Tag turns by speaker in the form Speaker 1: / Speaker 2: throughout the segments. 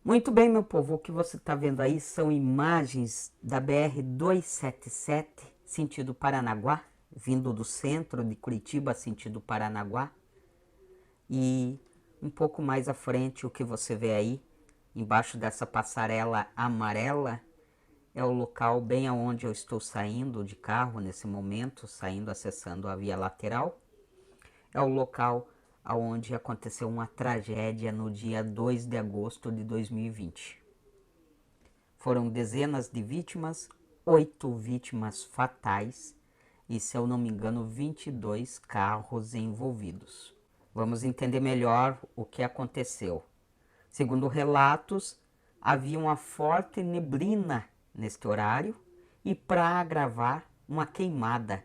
Speaker 1: Muito bem, meu povo, o que você está vendo aí são imagens da BR-277, sentido Paranaguá, vindo do centro de Curitiba, sentido Paranaguá. E um pouco mais à frente, o que você vê aí, embaixo dessa passarela amarela, é o local bem aonde eu estou saindo de carro nesse momento, saindo, acessando a via lateral. É o local onde aconteceu uma tragédia no dia 2 de agosto de 2020. Foram dezenas de vítimas, 8 vítimas fatais e, se eu não me engano, 22 carros envolvidos. Vamos entender melhor o que aconteceu. Segundo relatos, havia uma forte neblina neste horário e, para agravar, uma queimada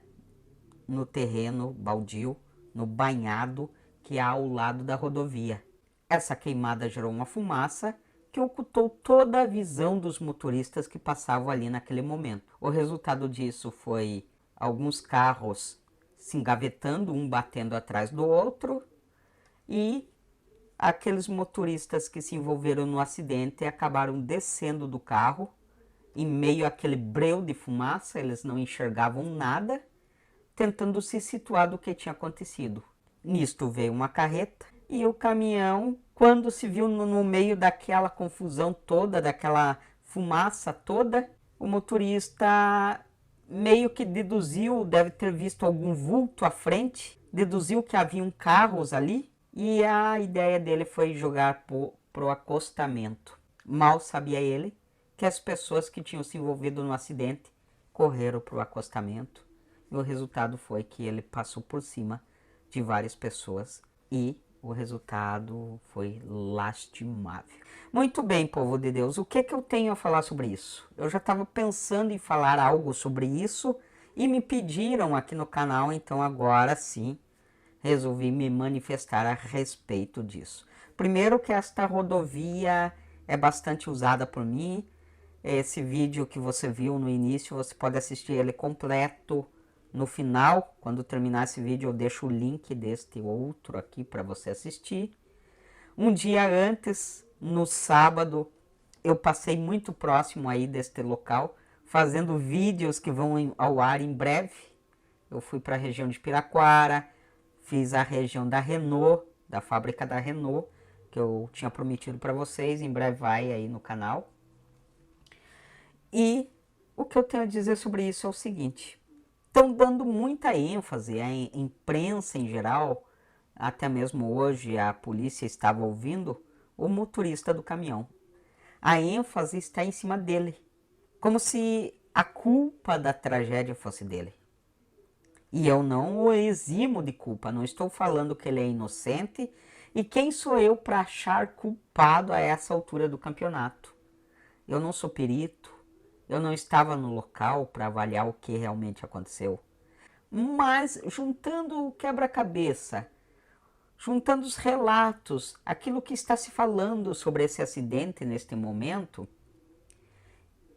Speaker 1: no terreno baldio, no banhado que há ao lado da rodovia. Essa queimada gerou uma fumaça que ocultou toda a visão dos motoristas que passavam ali naquele momento. O resultado disso foi alguns carros se engavetando, um batendo atrás do outro, e aqueles motoristas que se envolveram no acidente acabaram descendo do carro. Em meio àquele breu de fumaça, eles não enxergavam nada, tentando se situar do que tinha acontecido. Nisto veio uma carreta e o caminhão, quando se viu no meio daquela confusão toda, daquela fumaça toda, o motorista meio que deduziu, deve ter visto algum vulto à frente, deduziu que haviam carros ali e a ideia dele foi jogar pro acostamento. Mal sabia ele que as pessoas que tinham se envolvido no acidente correram pro acostamento e o resultado foi que ele passou por cima de várias pessoas e o resultado foi lastimável. Muito bem, povo de Deus, o que eu tenho a falar sobre isso? Eu já estava pensando em falar algo sobre isso e me pediram aqui no canal, então agora sim resolvi me manifestar a respeito disso. Primeiro que esta rodovia é bastante usada por mim. Esse vídeo que você viu no início, você pode assistir ele completo no final. Quando terminar esse vídeo eu deixo o link deste outro aqui para você assistir. Um dia antes, no sábado, eu passei muito próximo aí deste local, fazendo vídeos que vão ao ar em breve. Eu fui para a região de Piraquara, fiz a região da Renault, da fábrica da Renault, que eu tinha prometido para vocês, em breve vai aí no canal. E o que eu tenho a dizer sobre isso é o seguinte: estão dando muita ênfase, a imprensa em geral, até mesmo hoje a polícia estava ouvindo o motorista do caminhão. A ênfase está em cima dele, como se a culpa da tragédia fosse dele. E eu não o eximo de culpa, não estou falando que ele é inocente, e quem sou eu para achar culpado a essa altura do campeonato? Eu não sou perito, eu não estava no local para avaliar o que realmente aconteceu. Mas juntando o quebra-cabeça, juntando os relatos, aquilo que está se falando sobre esse acidente neste momento,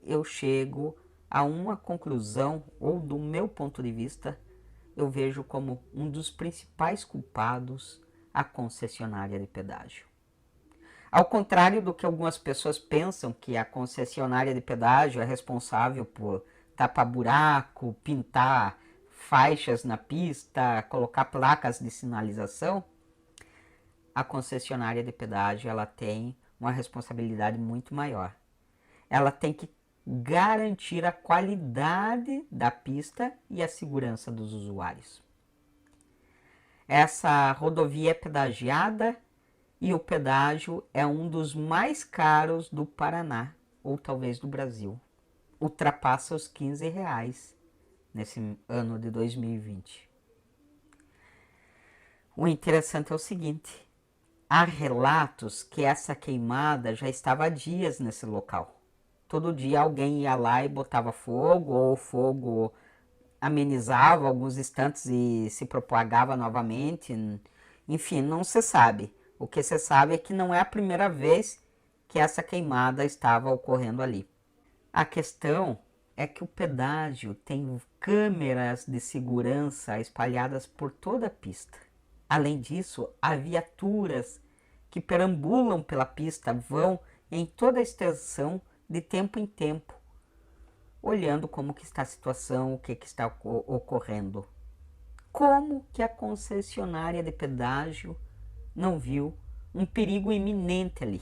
Speaker 1: eu chego a uma conclusão, ou do meu ponto de vista, eu vejo como um dos principais culpados a concessionária de pedágio. Ao contrário do que algumas pessoas pensam, que a concessionária de pedágio é responsável por tapar buraco, pintar faixas na pista, colocar placas de sinalização, a concessionária de pedágio ela tem uma responsabilidade muito maior. Ela tem que garantir a qualidade da pista e a segurança dos usuários. Essa rodovia é pedagiada e o pedágio é um dos mais caros do Paraná, ou talvez do Brasil. Ultrapassa os R$ 15 nesse ano de 2020. O interessante é o seguinte: há relatos que essa queimada já estava há dias nesse local. Todo dia alguém ia lá e botava fogo, ou o fogo amenizava alguns instantes e se propagava novamente. Enfim, não se sabe. O que se sabe é que não é a primeira vez que essa queimada estava ocorrendo ali. A questão é que o pedágio tem câmeras de segurança espalhadas por toda a pista. Além disso, há viaturas que perambulam pela pista, vão em toda a extensão, de tempo em tempo, olhando como que está a situação, o que está ocorrendo. Como que a concessionária de pedágio não viu um perigo iminente ali?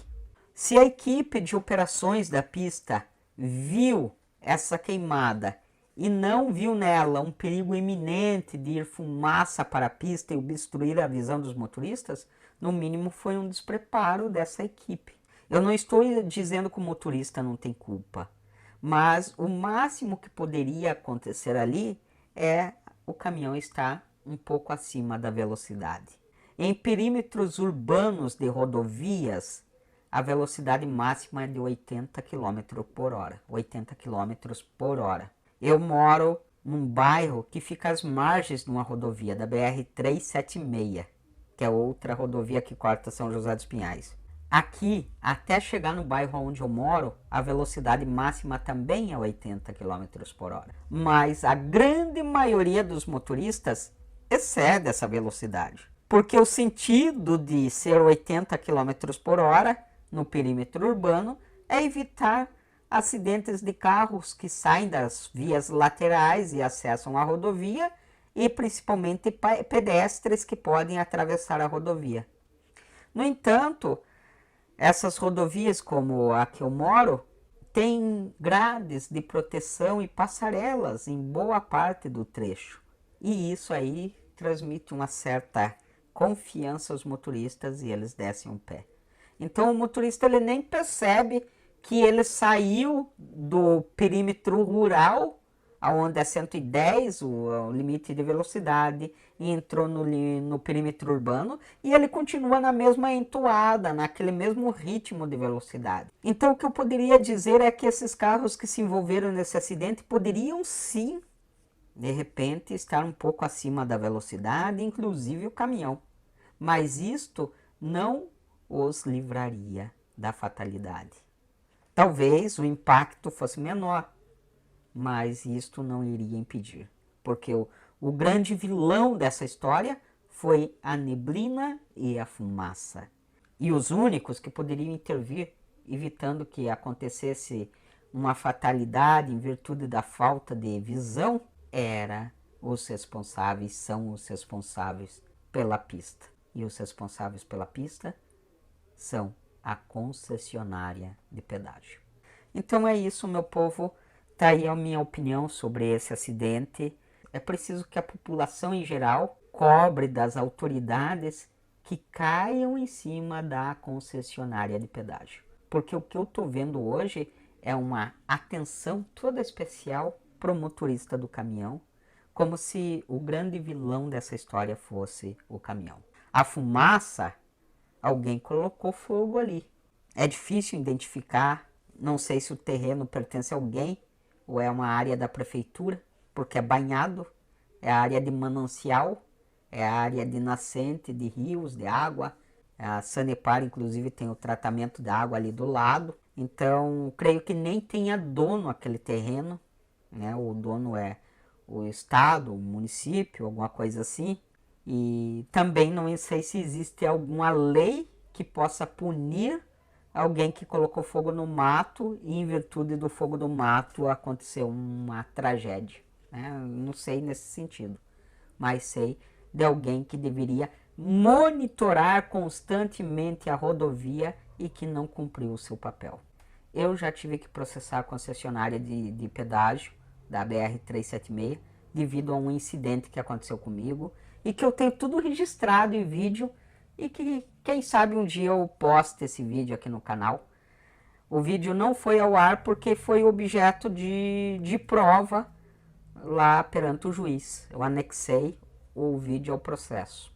Speaker 1: Se a equipe de operações da pista viu essa queimada e não viu nela um perigo iminente de ir fumaça para a pista e obstruir a visão dos motoristas, no mínimo foi um despreparo dessa equipe. Eu não estou dizendo que o motorista não tem culpa, mas o máximo que poderia acontecer ali é o caminhão estar um pouco acima da velocidade. Em perímetros urbanos de rodovias, a velocidade máxima é de 80 km por hora. 80 km por hora. Eu moro num bairro que fica às margens de uma rodovia, da BR-376, que é outra rodovia que corta São José dos Pinhais. Aqui, até chegar no bairro onde eu moro, a velocidade máxima também é 80 km por hora. Mas a grande maioria dos motoristas excede essa velocidade. Porque o sentido de ser 80 km por hora no perímetro urbano é evitar acidentes de carros que saem das vias laterais e acessam a rodovia e principalmente pedestres que podem atravessar a rodovia. No entanto, essas rodovias como a que eu moro têm grades de proteção e passarelas em boa parte do trecho. E isso aí transmite uma certa confiança aos motoristas e eles descem um pé. Então o motorista ele nem percebe que ele saiu do perímetro rural, onde é 110 o limite de velocidade, e entrou no perímetro urbano, e ele continua na mesma entoada, naquele mesmo ritmo de velocidade. Então o que eu poderia dizer é que esses carros que se envolveram nesse acidente poderiam sim, de repente, estar um pouco acima da velocidade, inclusive o caminhão. Mas isto não os livraria da fatalidade. Talvez o impacto fosse menor, mas isto não iria impedir, porque o grande vilão dessa história foi a neblina e a fumaça. E os únicos que poderiam intervir, evitando que acontecesse uma fatalidade em virtude da falta de visão, são os responsáveis pela pista. E os responsáveis pela pista são a concessionária de pedágio. Então é isso, meu povo. Tá aí a minha opinião sobre esse acidente. É preciso que a população em geral cobre das autoridades que caiam em cima da concessionária de pedágio. Porque o que eu estou vendo hoje é uma atenção toda especial para o motorista do caminhão, como se o grande vilão dessa história fosse o caminhão. A fumaça, alguém colocou fogo ali. É difícil identificar, não sei se o terreno pertence a alguém ou é uma área da prefeitura, porque é banhado, é a área de manancial, é a área de nascente, de rios, de água. A Sanepar, inclusive, tem o tratamento da água ali do lado. Então, creio que nem tenha dono aquele terreno, né? O dono é o estado, o município, alguma coisa assim. E também não sei se existe alguma lei que possa punir alguém que colocou fogo no mato e em virtude do fogo do mato aconteceu uma tragédia. Né? Não sei nesse sentido, mas sei de alguém que deveria monitorar constantemente a rodovia e que não cumpriu o seu papel. Eu já tive que processar a concessionária de pedágio da BR-376 devido a um incidente que aconteceu comigo e que eu tenho tudo registrado em vídeo e que, quem sabe, um dia eu poste esse vídeo aqui no canal. O vídeo não foi ao ar porque foi objeto de prova lá perante o juiz. Eu anexei o vídeo ao processo.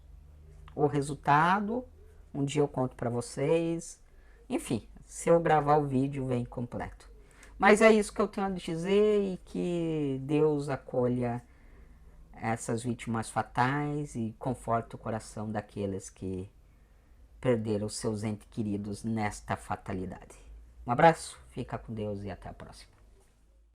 Speaker 1: O resultado, um dia eu conto para vocês. Enfim, se eu gravar o vídeo, vem completo. Mas é isso que eu tenho a dizer e que Deus acolha essas vítimas fatais e conforte o coração daqueles que perderam seus entes queridos nesta fatalidade. Um abraço, fica com Deus e até a próxima.